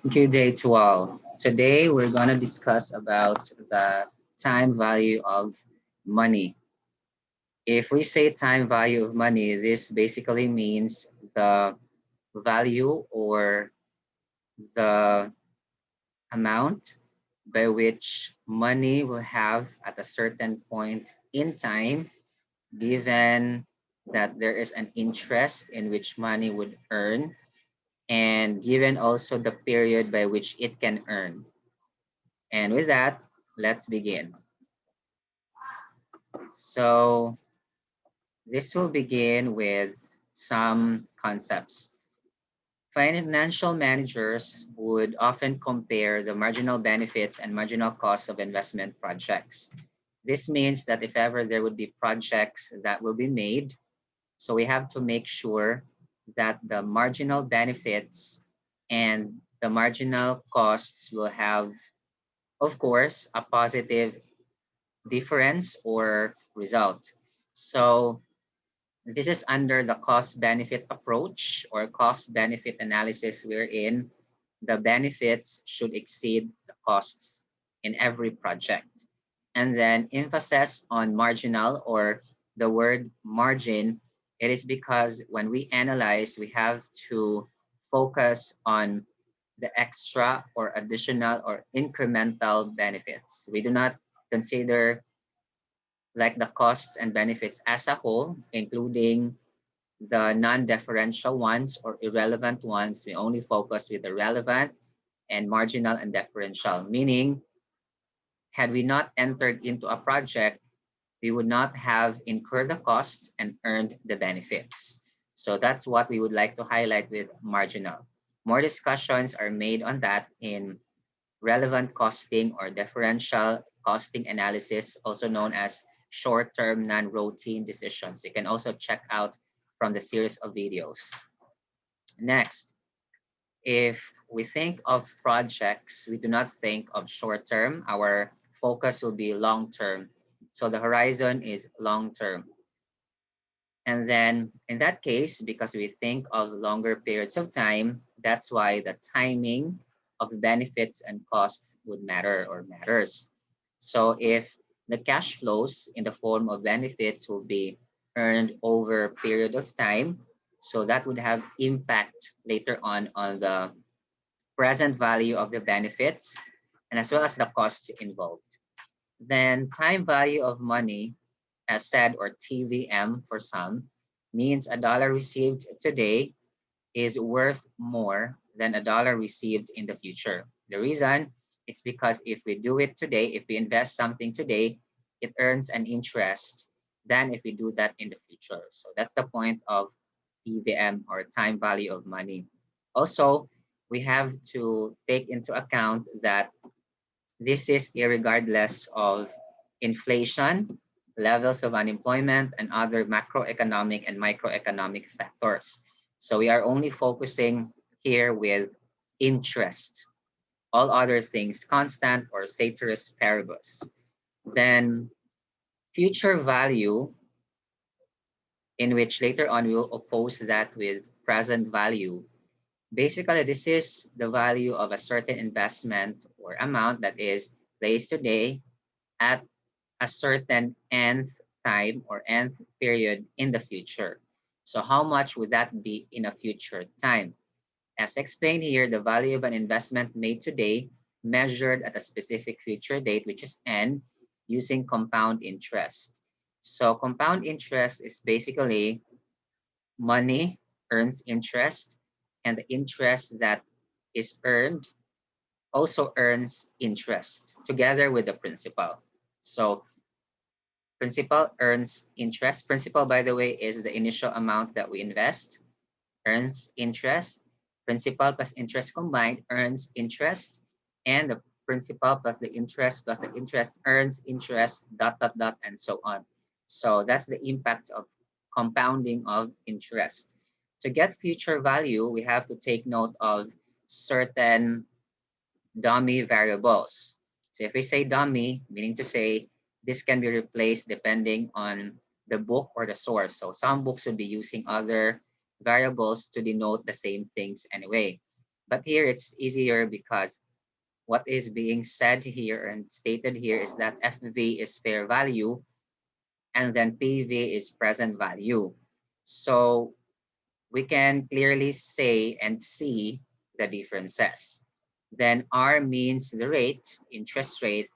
Good day to all. Today we're going to discuss about the time value of money. If we say time value of money, this basically means the value or the amount by which money will have at a certain point in time, given that there is an interest in which money would earn, and given also the period by which it can earn. And with that, let's begin. So this will begin with some concepts. Financial managers would often compare the marginal benefits and marginal costs of investment projects. This means that if ever there would be projects that will be made, so we have to make sure that the marginal benefits and the marginal costs will have, of course, a positive difference or result. So this is under the cost benefit approach or cost benefit analysis, wherein the benefits should exceed the costs in every project. And then emphasis on marginal or the word margin, it is because when we analyze, we have to focus on the extra or additional or incremental benefits. We do not consider like the costs and benefits as a whole, including the non-deferential ones or irrelevant ones. We only focus with the relevant and marginal and deferential, meaning had we not entered into a project, we would not have incurred the costs and earned the benefits. So that's what we would like to highlight with marginal. More discussions are made on that in relevant costing or differential costing analysis, also known as short-term non-routine decisions. You can also check out from the series of videos. Next, if we think of projects, we do not think of short-term. Our focus will be long-term. So the horizon is long-term. And then in that case, because we think of longer periods of time, that's why the timing of benefits and costs would matter or matters. So if the cash flows in the form of benefits will be earned over a period of time, so that would have impact later on the present value of the benefits and as well as the costs involved. Then time value of money, as said, or TVM for some, means a dollar received today is worth more than a dollar received in the future. The reason, it's because if we do it today, if we invest something today, it earns an interest than if we do that in the future. So that's the point of TVM or time value of money. Also, we have to take into account that this is irregardless of inflation, levels of unemployment, and other macroeconomic and microeconomic factors. So we are only focusing here with interest. All other things constant or ceteris paribus. Then future value, in which later on we will oppose that with present value. Basically, this is the value of a certain investment or amount that is placed today at a certain nth time or nth period in the future. So how much would that be in a future time? As explained here, the value of an investment made today measured at a specific future date, which is n, using compound interest. So compound interest is basically money earns interest, and the interest that is earned also earns interest together with the principal. So principal earns interest. Principal, by the way, is the initial amount that we invest, earns interest. Principal plus interest combined earns interest, and the principal plus the interest earns interest, dot, dot, dot, and so on. So that's the impact of compounding of interest. To get future value, we have to take note of certain dummy variables. So if we say dummy, meaning to say this can be replaced depending on the book or the source. So some books would be using other variables to denote the same things anyway. But here it's easier because what is being said here and stated here is that FV is fair value and then PV is present value. So we can clearly say and see the differences. Then R means the rate, interest rate,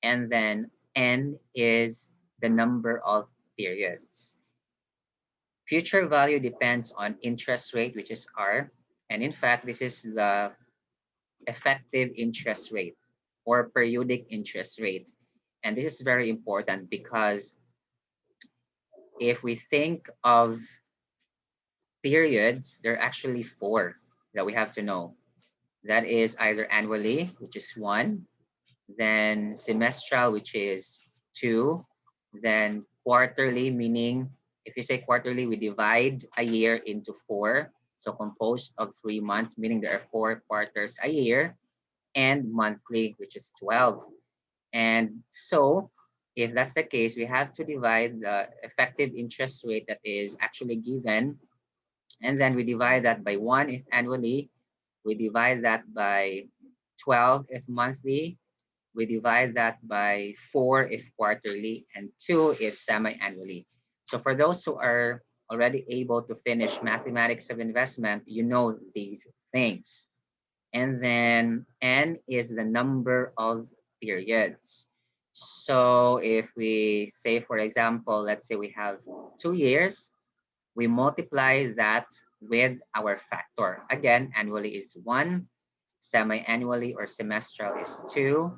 and then N is the number of periods. Future value depends on interest rate, which is R. And in fact, this is the effective interest rate or periodic interest rate. And this is very important because if we think of periods, there are actually four that we have to know. That is either annually, which is one, then semestral, which is two, then quarterly, meaning if you say quarterly, we divide a year into four. So composed of 3 months, meaning there are 4 quarters a year, and monthly, which is 12. And so if that's the case, we have to divide the effective interest rate that is actually given, and then we divide that by 1 if annually, we divide that by 12 if monthly, we divide that by 4 if quarterly, and 2 if semi-annually. So for those who are already able to finish mathematics of investment, you know these things. And then N is the number of periods. So if we say, for example, let's say we have 2 years, we multiply that with our factor. Again, annually is 1, semi-annually or semestral is 2,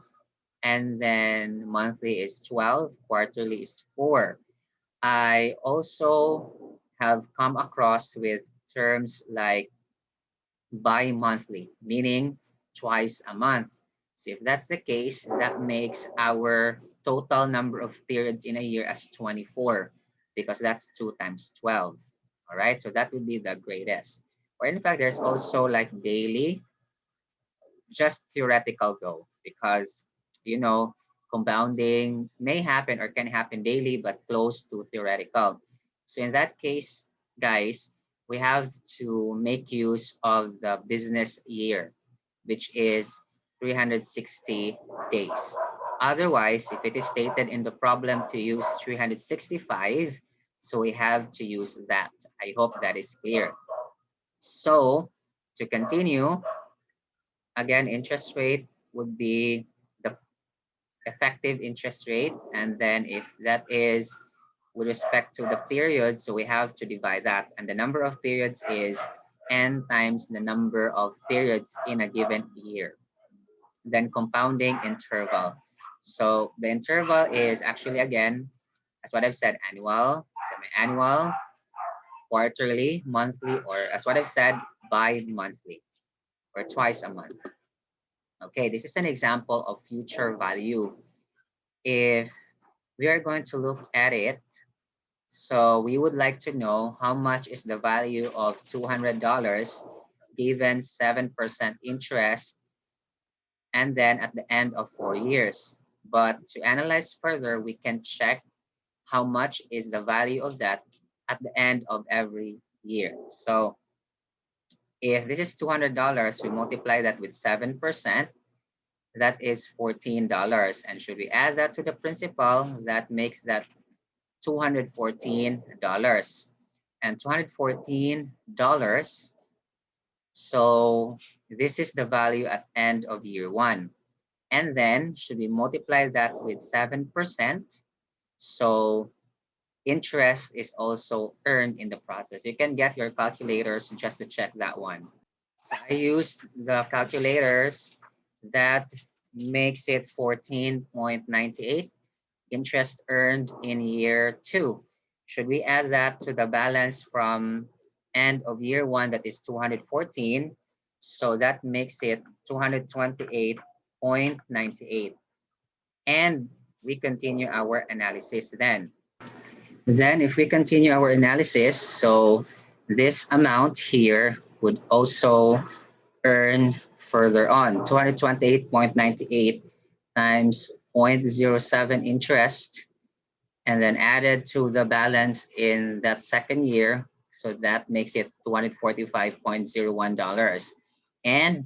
and then monthly is 12, quarterly is 4. I also have come across with terms like bi-monthly, meaning twice a month. So if that's the case, that makes our total number of periods in a year as 24 because that's 2 times 12. All right, so that would be the greatest. Or in fact, there's also like daily, just theoretical though, because compounding may happen or can happen daily, but close to theoretical. So in that case, guys, we have to make use of the business year, which is 360 days. Otherwise, if it is stated in the problem to use 365, so we have to use that. I hope that is clear. So to continue, again, interest rate would be the effective interest rate. And then if that is with respect to the period, so we have to divide that. And the number of periods is n times the number of periods in a given year. Then compounding interval. So the interval is actually, again, as what I've said, annual, semi-annual, quarterly, monthly, or as what I've said, bi-monthly or twice a month. Okay, this is an example of future value. If we are going to look at it, so we would like to know how much is the value of $200 given 7% interest and then at the end of 4 years. But to analyze further, we can check how much is the value of that at the end of every year. So if this is $200, we multiply that with 7%, that is $14. And should we add that to the principal, that makes that $214. And $214, so this is the value at end of year one. And then should we multiply that with 7%? So interest is also earned in the process. You can get your calculators just to check that one. So I used the calculators. That makes it 14.98 interest earned in year two. Should we add that to the balance from end of year one, that is 214? So that makes it 228.98. And we continue our analysis then. Then if we continue our analysis, so this amount here would also earn further on 228.98 times 0.07 interest and then added to the balance in that second year. So that makes it $245.01. And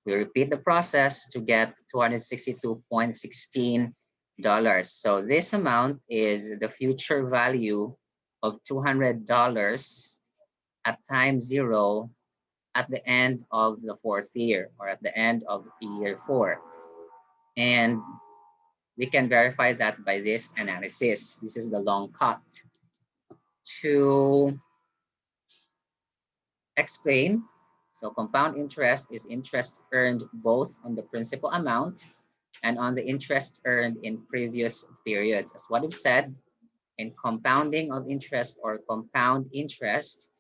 we repeat the process to get $262.16. So this amount is the future value of $200 at time zero at the end of the fourth year or at the end of year four. And we can verify that by this analysis. This is the long cut. To explain, so compound interest is interest earned both on the principal amount and on the interest earned in previous periods. As what I've said, in compounding of interest or compound interest,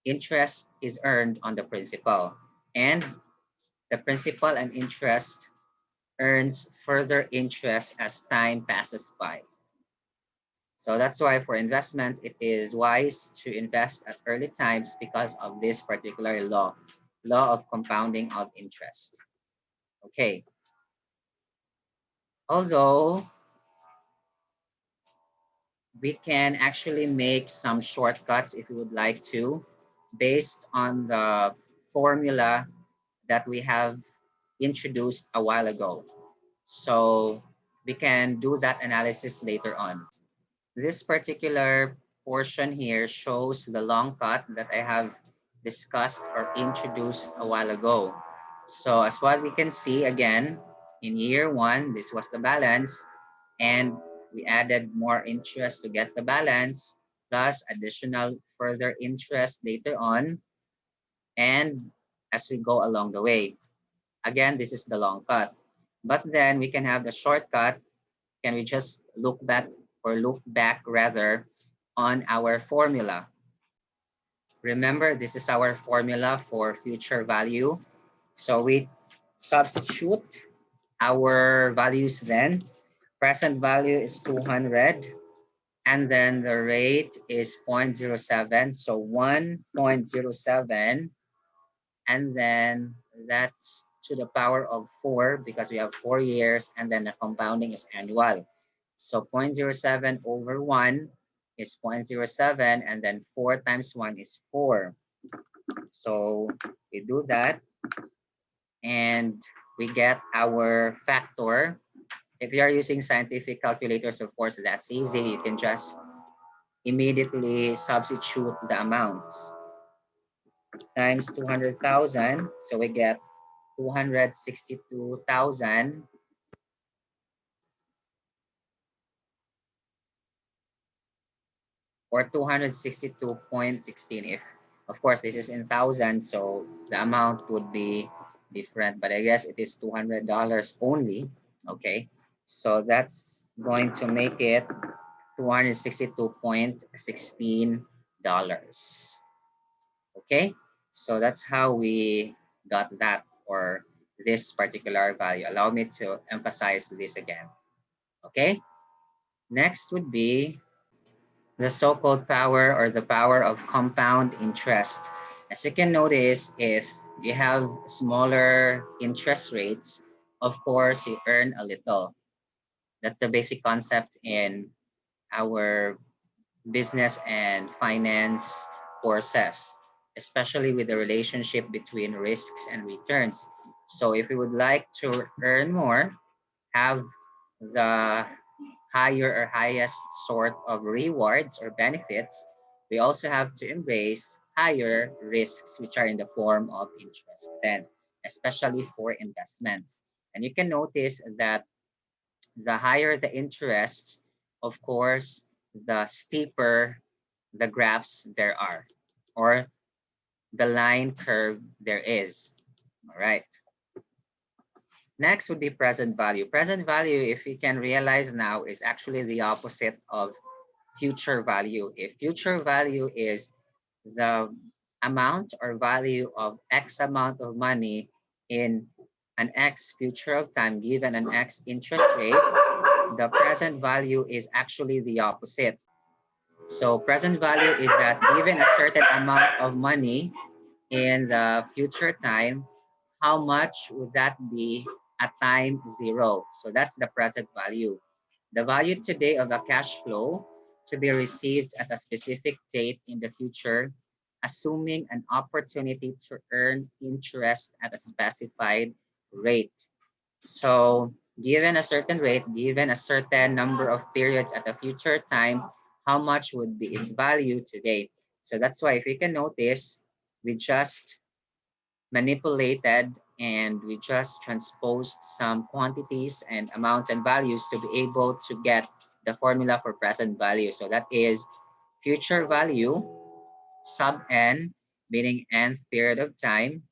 interest is earned on the principal, and the principal and interest earns further interest as time passes by. So that's why for investments, it is wise to invest at early times because of this particular law of compounding of interest. Okay, although we can actually make some shortcuts if you would like to, based on the formula that we have introduced a while ago. So we can do that analysis later on. This particular portion here shows the long cut that I have discussed or introduced a while ago. So as what we can see again, in year one, this was the balance, and we added more interest to get the balance, plus additional further interest later on, and as we go along the way. Again, this is the long cut. But then we can have the shortcut. Can we just look back rather on our formula? Remember, this is our formula for future value. So we substitute our values then. Present value is 200, and then the rate is 0.07. So 1.07, and then that's to the power of 4 because we have 4 years, and then the compounding is annual. So 0.07 over 1 is 0.07, and then 4 times 1 is 4. So we do that, and we get our factor. If you are using scientific calculators, of course, that's easy. You can just immediately substitute the amounts. Times 200,000, so we get 262,000 or 262.16. If of course this is in thousands, so the amount would be different, but I guess it is $200 only. Okay, so that's going to make it $262.16. Okay, so that's how we got that, or this particular value. Allow me to emphasize this again. Okay, next would be the so-called power or the power of compound interest. As you can notice, if you have smaller interest rates, of course, you earn a little. That's the basic concept in our business and finance courses, especially with the relationship between risks and returns. So if we would like to earn more, have the higher or highest sort of rewards or benefits, we also have to embrace higher risks, which are in the form of interest then, especially for investments. And you can notice that the higher the interest, of course, the steeper the graphs there are, or the line curve there is. All right. Next would be present value. Present value, if we can realize now, is actually the opposite of future value. If future value is the amount or value of X amount of money in an X future of time given an X interest rate, the present value is actually the opposite. So present value is that given a certain amount of money in the future time, how much would that be at time zero? So that's the present value. The value today of the cash flow to be received at a specific date in the future assuming an opportunity to earn interest at a specified rate. So given a certain rate, given a certain number of periods at a future time, how much would be its value today? So that's why if you can notice, we just manipulated and we just transposed some quantities and amounts and values to be able to get the formula for present value. So that is future value sub n, meaning nth period of time,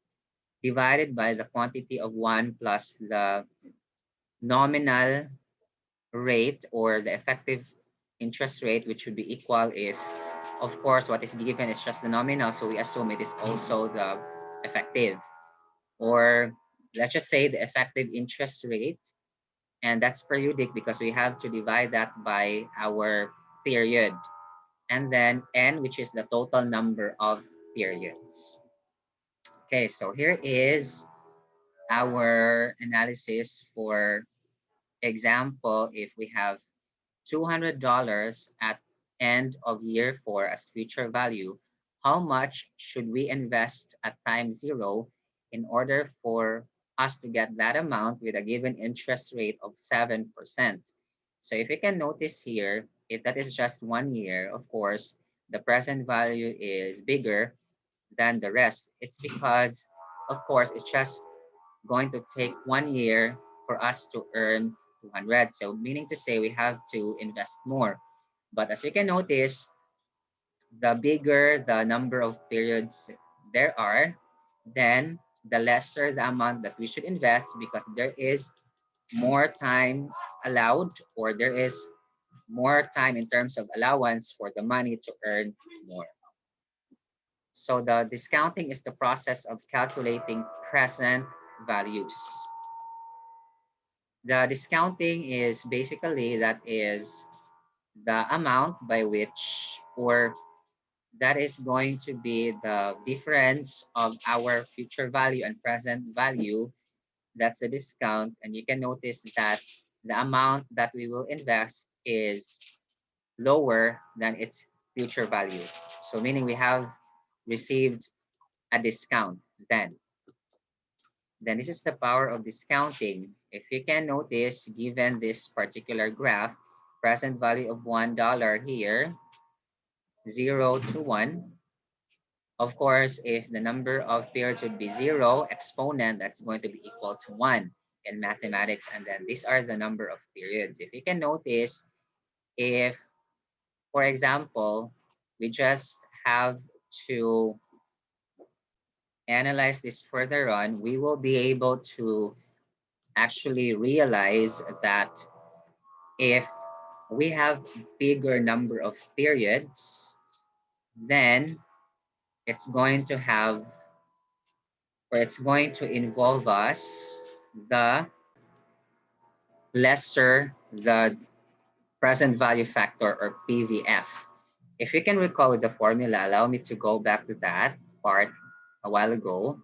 divided by the quantity of 1 plus the nominal rate or the effective interest rate, which would be equal if, of course, what is given is just the nominal. So we assume it is also the effective. Or let's just say the effective interest rate, and that's periodic because we have to divide that by our period. And then n, which is the total number of periods. Okay, so here is our analysis for example, if we have $200 at end of year 4 as future value, how much should we invest at time 0 in order for us to get that amount with a given interest rate of 7%? So if you can notice here, if that is just 1 year, of course, the present value is bigger than the rest. It's because, of course, it's just going to take 1 year for us to earn 200. So meaning to say we have to invest more. But as you can notice, the bigger the number of periods there are, then the lesser the amount that we should invest because there is more time allowed or there is more time in terms of allowance for the money to earn more. So the discounting is the process of calculating present values. The discounting is basically that is the amount by which or that is going to be the difference of our future value and present value. That's the discount. And you can notice that the amount that we will invest is lower than its future value. So meaning we have received a discount then. Then this is the power of discounting. If you can notice, given this particular graph, present value of $1 here, 0 to 1. Of course, if the number of periods would be 0, exponent, that's going to be equal to 1 in mathematics. And then these are the number of periods. If you can notice, if, for example, we just have to analyze this further on, we will be able to actually realize that if we have bigger number of periods, then it's going to have or it's going to involve us the lesser the present value factor or PVF. If you can recall the formula, allow me to go back to that part a while ago.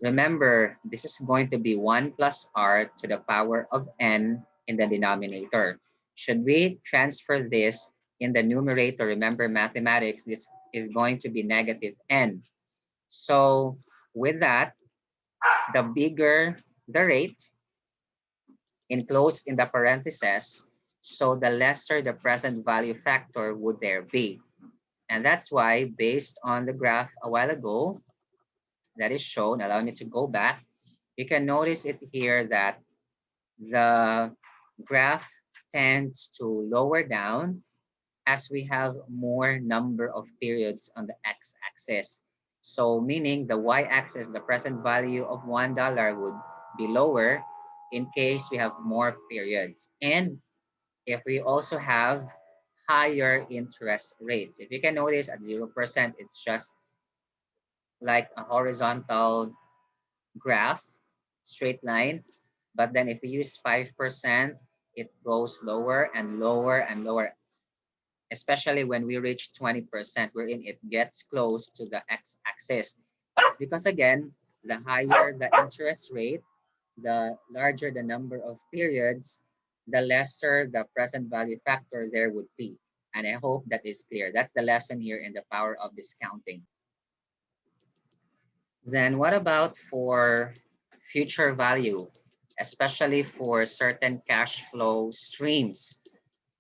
Remember, this is going to be 1 plus r to the power of n in the denominator. Should we transfer this in the numerator, remember mathematics, this is going to be negative n. So with that, the bigger the rate enclosed in the parentheses, so the lesser the present value factor would there be. And that's why based on the graph a while ago that is shown, allow me to go back, you can notice it here that the graph tends to lower down as we have more number of periods on the x-axis. So meaning the y-axis, the present value of $1 would be lower in case we have more periods. And if we also have higher interest rates. If you can notice at 0%, it's just like a horizontal graph, straight line. But then if we use 5%, it goes lower and lower and lower, especially when we reach 20%, wherein it gets close to the x-axis. It's because, again, the higher the interest rate, the larger the number of periods, the lesser the present value factor there would be. And I hope that is clear. That's the lesson here in the power of discounting. Then what about for future value, especially for certain cash flow streams?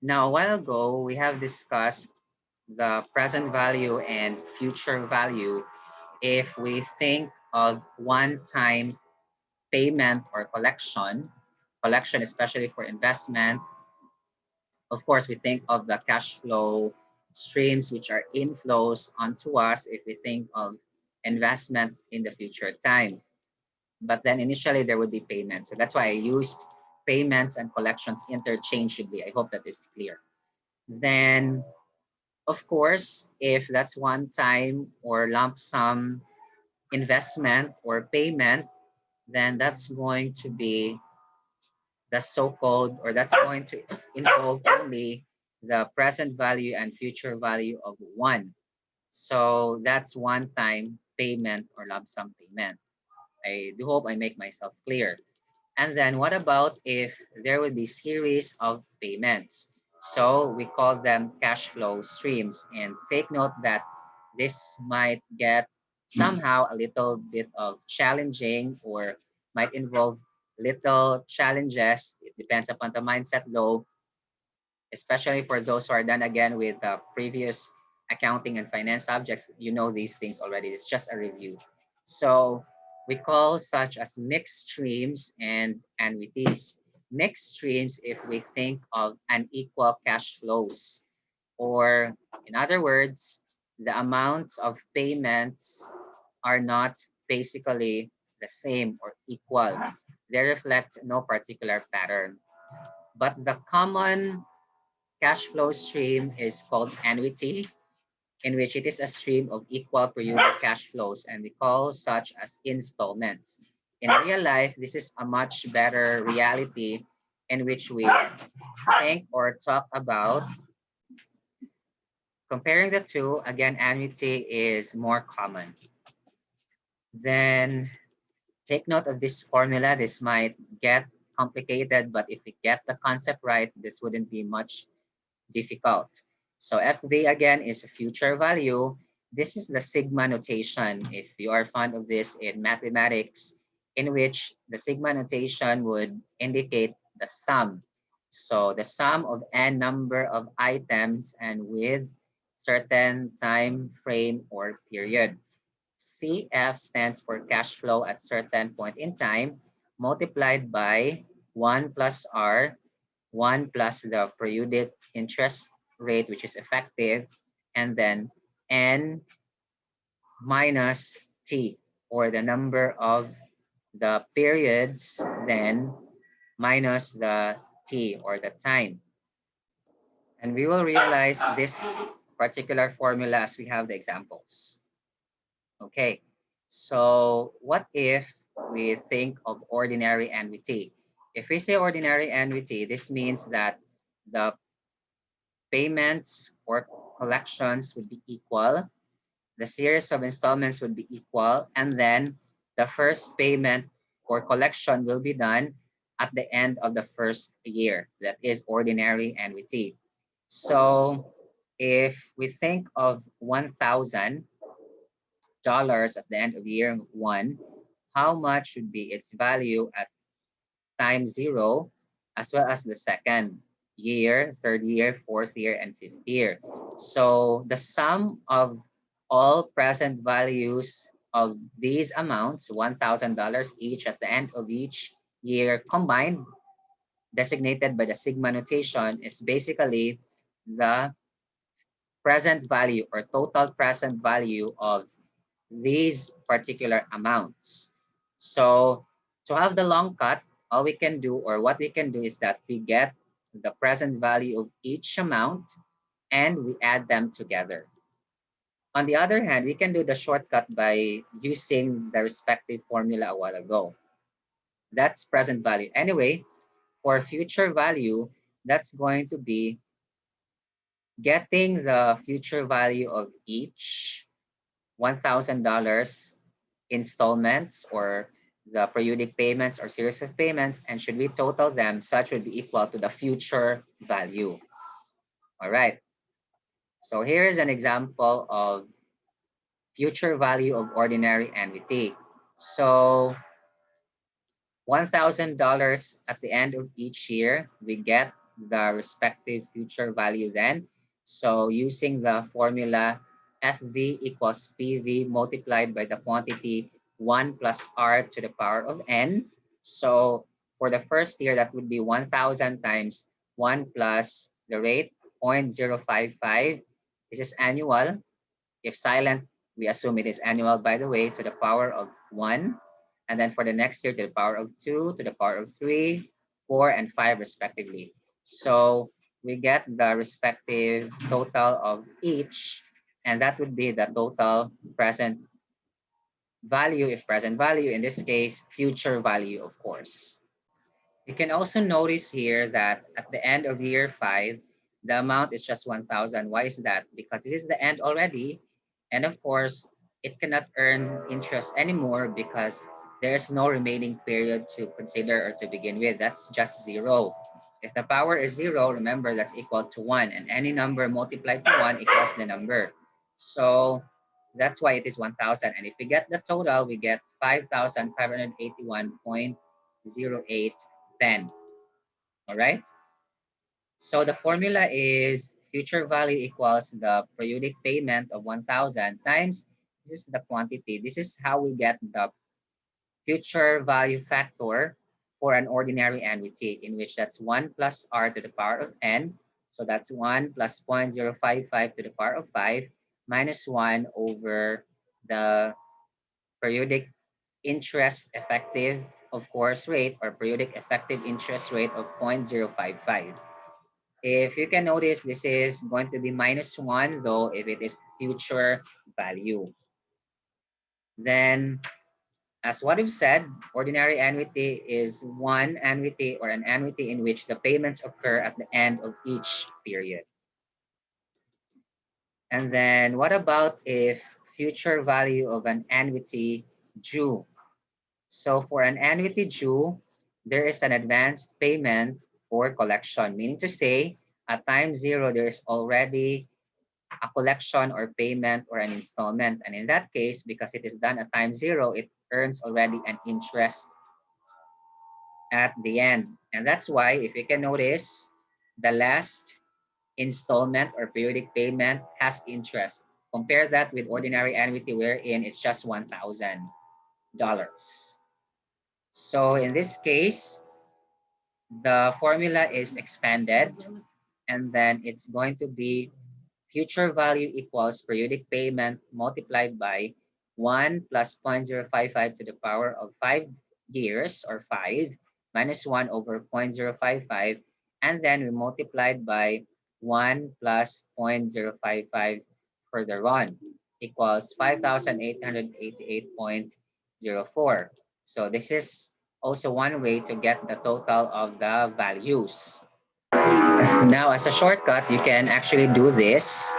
Now, a while ago, we have discussed the present value and future value if we think of one-time payment or collection especially for investment. Of course, we think of the cash flow streams, which are inflows onto us if we think of investment in the future time. But then initially there would be payments. So that's why I used payments and collections interchangeably. I hope that is clear. Then, of course, if that's one time or lump sum investment or payment, then that's going to be the so-called, or that's going to involve only the present value and future value of one. So that's one-time payment or lump sum payment. I do hope I make myself clear. And then what about if there would be series of payments? So we call them cash flow streams. And take note that this might get somehow a little bit of challenging or might involve little challenges. It depends upon the mindset though, especially for those who are done again with previous accounting and finance subjects. You know these things already. It's just a review. So we call such as mixed streams and annuities. Mixed streams if we think of unequal cash flows, or in other words, the amounts of payments are not basically the same or equal. They reflect no particular pattern. But the common cash flow stream is called annuity, in which it is a stream of equal periodic cash flows, and we call such as installments. In real life, this is a much better reality in which we think or talk about. Comparing the two, again, annuity is more common. Then take note of this formula. This might get complicated, but if we get the concept right, this wouldn't be much difficult. So FV again is a future value. This is the sigma notation. If you are fond of this in mathematics, in which the sigma notation would indicate the sum. So the sum of n number of items and with certain time frame or period. CF stands for cash flow at certain point in time multiplied by 1 plus R, 1 plus the periodic interest rate, which is effective, and then N minus T, or the number of the periods, then minus the T, or the time. And we will realize this particular formula as we have the examples. Okay, so what if we think of ordinary annuity? If we say ordinary annuity, this means that the payments or collections would be equal, the series of installments would be equal, and then the first payment or collection will be done at the end of the first year. That is ordinary annuity. So if we think of $1,000 at the end of year one, how much should be its value at time zero, as well as the second year, third year, fourth year, and fifth year. So the sum of all present values of these amounts, $1,000 each at the end of each year combined, designated by the sigma notation, is basically the present value or total present value of these particular amounts. So to have the long cut, all we can do, or what we can do, is that we get the present value of each amount and we add them together. On the other hand, we can do the shortcut by using the respective formula a while ago. That's present value. Anyway, for future value, that's going to be getting the future value of each $1,000 installments or the periodic payments or series of payments, and should we total them, such would be equal to the future value. All right. So here is an example of future value of ordinary annuity. So $1,000 at the end of each year, we get the respective future value then. So using the formula FV equals PV multiplied by the quantity 1 plus R to the power of N. So for the first year, that would be 1,000 times 1 plus the rate 0.055. This is annual. If silent, we assume it is annual, by the way, to the power of 1. And then for the next year, to the power of 2, to the power of 3, 4, and 5, respectively. So we get the respective total of each, and that would be the total present value, if present value, in this case, future value, of course. You can also notice here that at the end of year 5, the amount is just 1,000. Why is that? Because this is the end already. And of course, it cannot earn interest anymore because there is no remaining period to consider or to begin with. That's just 0. If the power is 0, remember that's equal to 1. And any number multiplied to 1 equals the number. So that's why it is 1,000. And if we get the total, we get 5,581.08 10. All right. So the formula is future value equals the periodic payment of 1,000 times, this is the quantity. This is how we get the future value factor for an ordinary annuity, in which that's 1 plus R to the power of N. So that's 1 plus 0.055 to the power of 5 minus 1 over the periodic interest effective, of course, rate, or periodic effective interest rate of 0.055. If you can notice, this is going to be minus 1, though, if it is future value. Then, as what we've said, ordinary annuity is one annuity or an annuity in which the payments occur at the end of each period. And then what about if future value of an annuity due? So for an annuity due, there is an advanced payment for collection, meaning to say at time 0, there is already a collection or payment or an installment. And in that case, because it is done at time 0, it earns already an interest at the end. And that's why, if you can notice, the last installment or periodic payment has interest. Compare that with ordinary annuity wherein it's just $1,000. So in this case, the formula is expanded, and then it's going to be future value equals periodic payment multiplied by 1 plus 0.055 to the power of 5 years, or 5, minus 1 over 0.055, and then we multiplied by 1 plus 0.055 further on, equals 5,888.04. So this is also one way to get the total of the values. Now, as a shortcut, you can actually do this.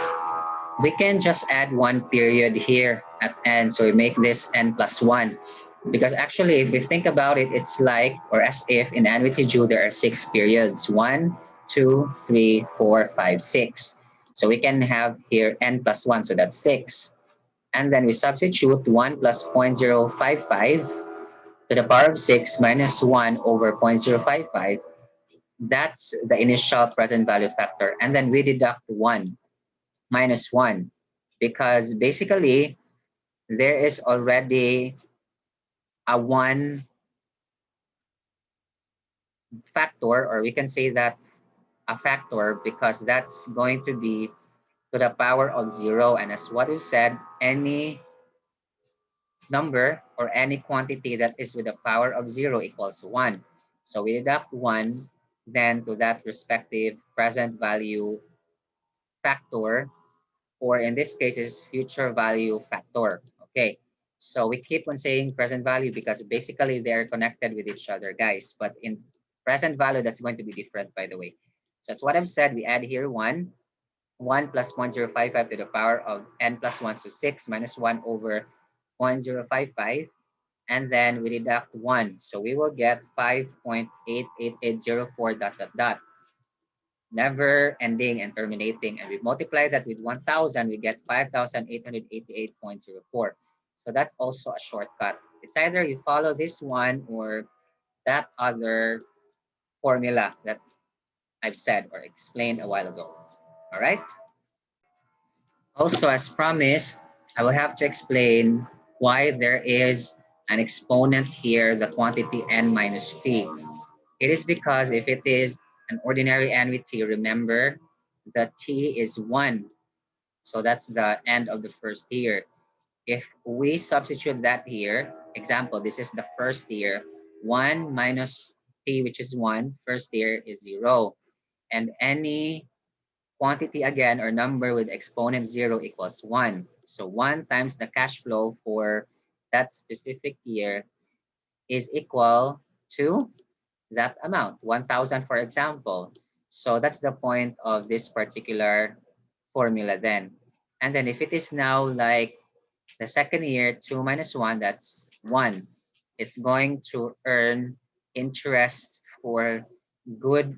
We can just add one period here at n, so we make this n plus 1. Because actually, if we think about it, it's like, or as if in annuity due, there are 6 periods. 1, 2, 3, 4, 5, 6. So we can have here n plus 1, so that's 6. And then we substitute 1 plus 0.055 to the power of 6 minus 1 over 0.055. That's the initial present value factor. And then we deduct 1 minus 1 because basically there is already a 1 factor, or we can say that a factor, because that's going to be to the power of 0. And as what we said, any number or any quantity that is with the power of 0 equals 1. So we deduct 1 then to that respective present value factor, or in this case is future value factor. Okay, so we keep on saying present value because basically they're connected with each other, guys. But in present value, that's going to be different, by the way. So that's what I've said. We add here 1 plus 0.055 to the power of n plus 1, so 6 minus 1 over 0.055. And then we deduct 1. So we will get 5.88804 dot dot dot. never ending and terminating. And we multiply that with 1,000, we get 5,888.04. So that's also a shortcut. It's either you follow this one or that other formula that I've said or explained a while ago. All right. Also, as promised, I will have to explain why there is an exponent here, the quantity n minus t. It is because if it is an ordinary annuity, remember the t is 1. So that's the end of the first year. If we substitute that here, example, this is the first year, 1 minus t, which is 1, first year is 0. And any quantity again or number with exponent 0 equals 1. So 1 times the cash flow for that specific year is equal to that amount, 1,000 for example. So that's the point of this particular formula then. And then if it is now like the second year, 2 minus 1, that's 1. It's going to earn interest for good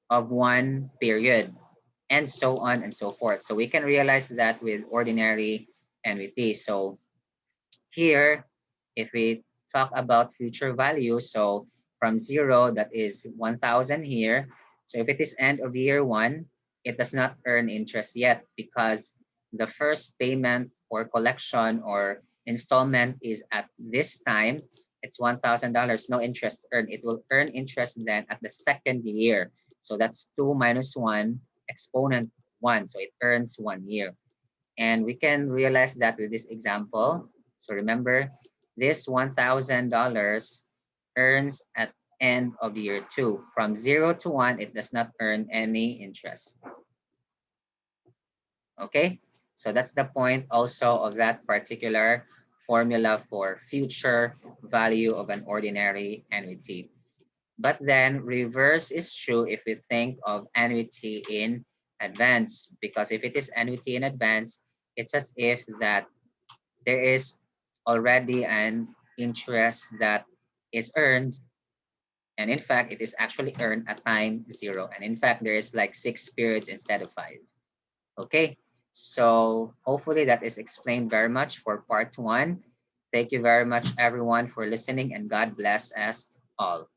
of 1 period, and so on and so forth. So we can realize that with ordinary annuity. So here, if we talk about future value, so from 0, that is 1,000 here. So if it is end of year 1, it does not earn interest yet because the first payment or collection or installment is at this time. It's $1,000, no interest earned. It will earn interest then at the second year. So that's 2 minus 1, exponent 1. So it earns 1 year. And we can realize that with this example. So remember, this $1,000 earns at end of year 2. From 0 to 1, it does not earn any interest. Okay, so that's the point also of that particular formula for future value of an ordinary annuity. But then reverse is true if we think of annuity in advance, because if it is annuity in advance, it's as if that there is already an interest that is earned. And in fact, it is actually earned at time 0. And in fact, there is like 6 periods instead of 5. Okay, so hopefully that is explained very much for part 1. Thank you very much, everyone, for listening, and God bless us all.